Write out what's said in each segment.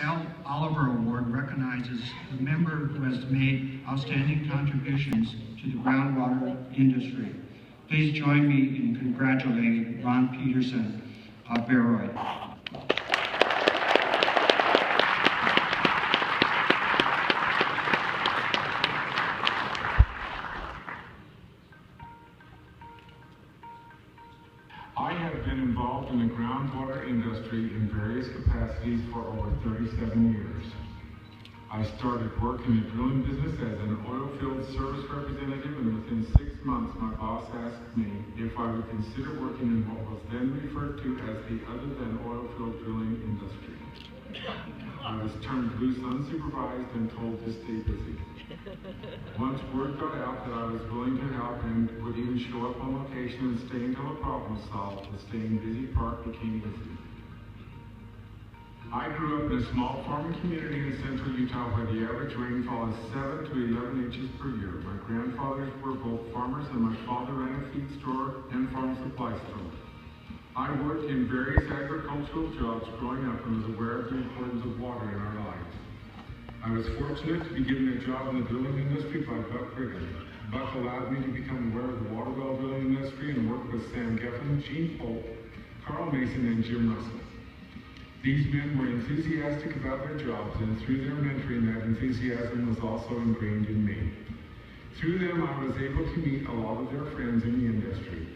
Al Oliver Award recognizes the member who has made outstanding contributions to the groundwater industry. Please join me in congratulating Ron Peterson of Bayreuth. I have been involved in the groundwater industry in various capacities for over 37 years. I started work in the drilling business as an oil field service representative, and within 6 months my boss asked me if I would consider working in what was then referred to as the other than oil field drilling industry. I was turned loose unsupervised and told to stay busy. Once word got out that I was willing to help and would even show up on location and stay until a problem was solved, the staying busy part became easy. I grew up in a small farming community in central Utah where the average rainfall is 7 to 11 inches per year. My grandfathers were both farmers and my father ran a feed store and farm supply store. I worked in various agricultural jobs growing up and was aware of the importance of water in our lives. I was fortunate to be given a job in the drilling industry by Buck Brigham. Buck allowed me to become aware of the water well drilling industry and work with Sam Geffen, Gene Polk, Carl Mason, and Jim Russell. These men were enthusiastic about their jobs, and through their mentoring, that enthusiasm was also ingrained in me. Through them, I was able to meet a lot of their friends in the industry.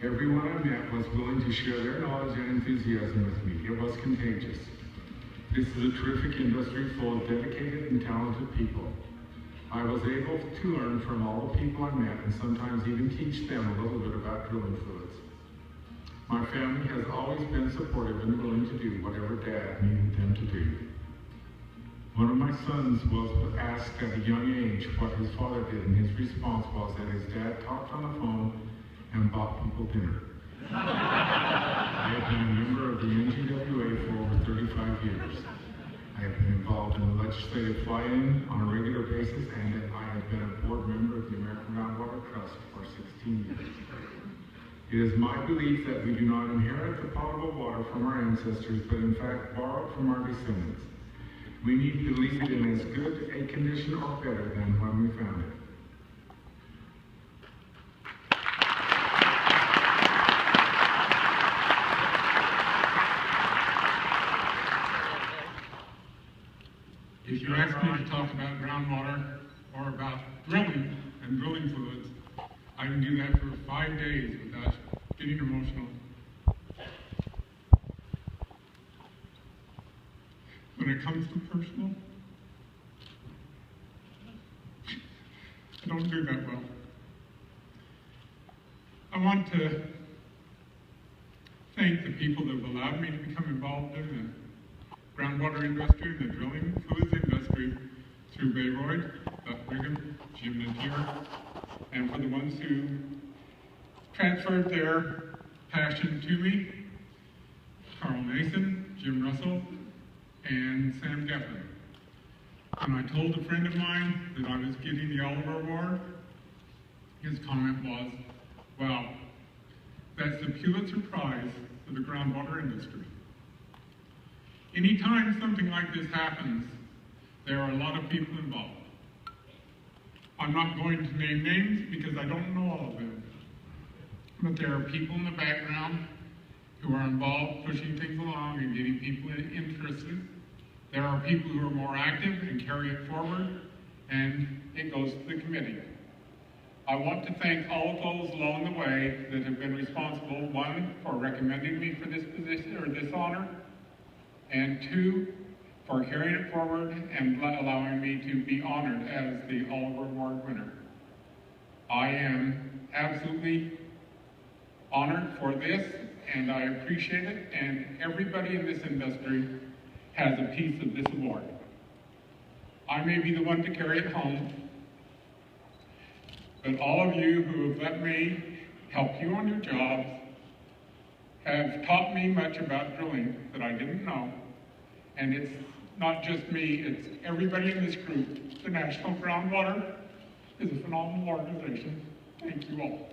Everyone I met was willing to share their knowledge and enthusiasm with me. It was contagious. This is a terrific industry full of dedicated and talented people. I was able to learn from all the people I met and sometimes even teach them a little bit about drilling fluids. My family has always been supportive and willing to do whatever Dad needed them to do. One of my sons was asked at a young age what his father did, and his response was that his dad talked on the phone and bought people dinner. I have been a member of the NGWA for over 35 years. I have been involved in the legislative fly-in on a regular basis, and I have been a board member of the American Groundwater Trust for 16 years. It is my belief that we do not inherit the potable water from our ancestors, but in fact borrow it from our descendants. We need to leave it in as good a condition or better than when we found it. If you ask me to talk about groundwater or about drilling and drilling fluids, I can do that for 5 days without getting emotional. When it comes to personal, I don't do that well. I want to thank the people that have allowed me to become involved in the groundwater industry, the drilling fluids industry, through Bayreuth, Buck Brigham, Jim Natier, and for the ones who transferred their passion to me, Carl Mason, Jim Russell, and Sam Geffen. When I told a friend of mine that I was getting the Oliver Award, his comment was, "Wow, that's the Pulitzer Prize for the groundwater industry." Anytime something like this happens, there are a lot of people involved. I'm not going to name names because I don't know all of them, but there are people in the background who are involved pushing things along and getting people interested. There are people who are more active and carry it forward, and it goes to the committee. I want to thank all of those along the way that have been responsible, one, for recommending me for this position or this honor, and two, for carrying it forward and allowing me to be honored as the Oliver Award winner. I am absolutely honored for this, and I appreciate it, and everybody in this industry has a piece of this award. I may be the one to carry it home, but all of you who have let me help you on your jobs have taught me much about drilling that I didn't know. And it's not just me, it's everybody in this group. The National Groundwater is a phenomenal organization. Thank you all.